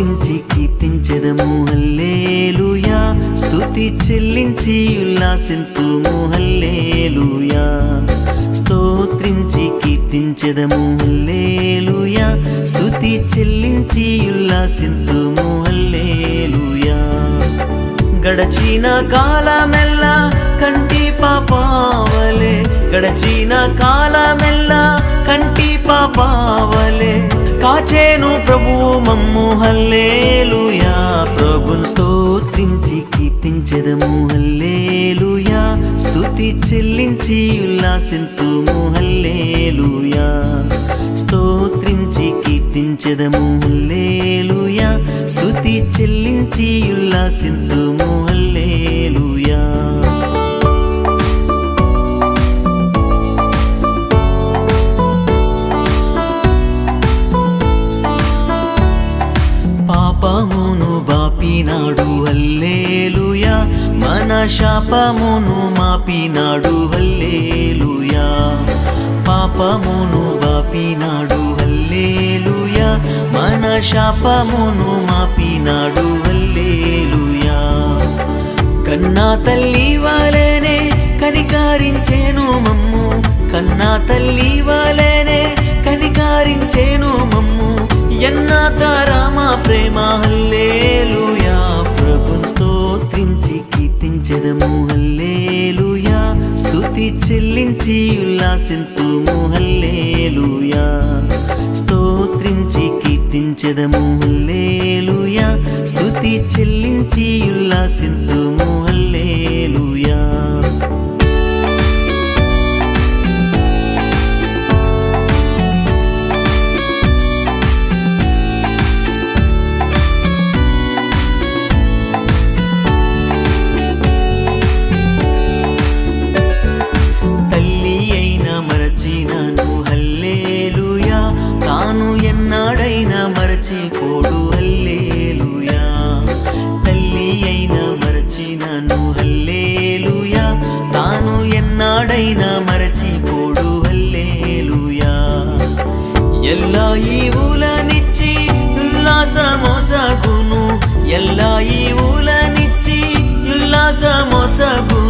స్తోత్రించి కీర్తించెదము హల్లెలూయా, స్తుతి చెల్లించి ఉల్లాసింతుము హల్లెలూయా. స్తోత్రించి కీర్తించెదము హల్లెలూయా, స్తుతి చెల్లించి ఉల్లాసింతుము హల్లెలూయా. గడచిన కాలమెల్లా కంటి పాపావలే, గడచిన కాలమెల్లా కంటి పాపావలే కాచేను ప్రభువు మమ్ము హల్లెలూయా. ప్రభుని స్తోత్రించి కీర్తించెదము హల్లెలూయా, స్తుతి చెల్లించి ఉల్లాసింతుము హల్లెలూయా. స్తోత్రించి కీర్తించెదము హల్లెలూయా, స్తుతి చెల్లించి ఉల్లాసింతుము హల్లెలూయా. పాపమును బాపినాడు హల్లెలూయా, మన శాపమును మాపినాడు హల్లెలూయా. పాపమును బాపినాడు హల్లెలూయా, మన శాపమును మాపినాడు హల్లెలూయా. కన్నా తల్లి వలెనే కనికరించెను మమ్ము, కన్నా తల్లి వలెనే కనికరించెను మమ్ము. ఎన్నాతారామ ప్రేమ హల్లెలూయా. ప్రభుని స్తోత్రించి కీర్తించెదము హల్లెలూయా, స్తుతి చెల్లించి ఉల్లాసింతుము హల్లెలూయా. స్తోత్రించి కీర్తించెదము హల్లెలూయా, స్తుతి చెల్లించి ఉల్లాసింతుము హల్లెలూయా. మరచినను హల్లెలూయా, తాను ఎన్నాడైనా మరచిపోడు హల్లెలూయా. తల్లి అయినా మరచినను హల్లెలూయా, తాను ఎన్నాడైనా మరచిపోడు హల్లెలూయా. ఎల్లా ఈవులనిచ్చి ఉల్లాసమొసగును, ఎల్లా ఈవులనిచ్చి ఉల్లాసమొసగు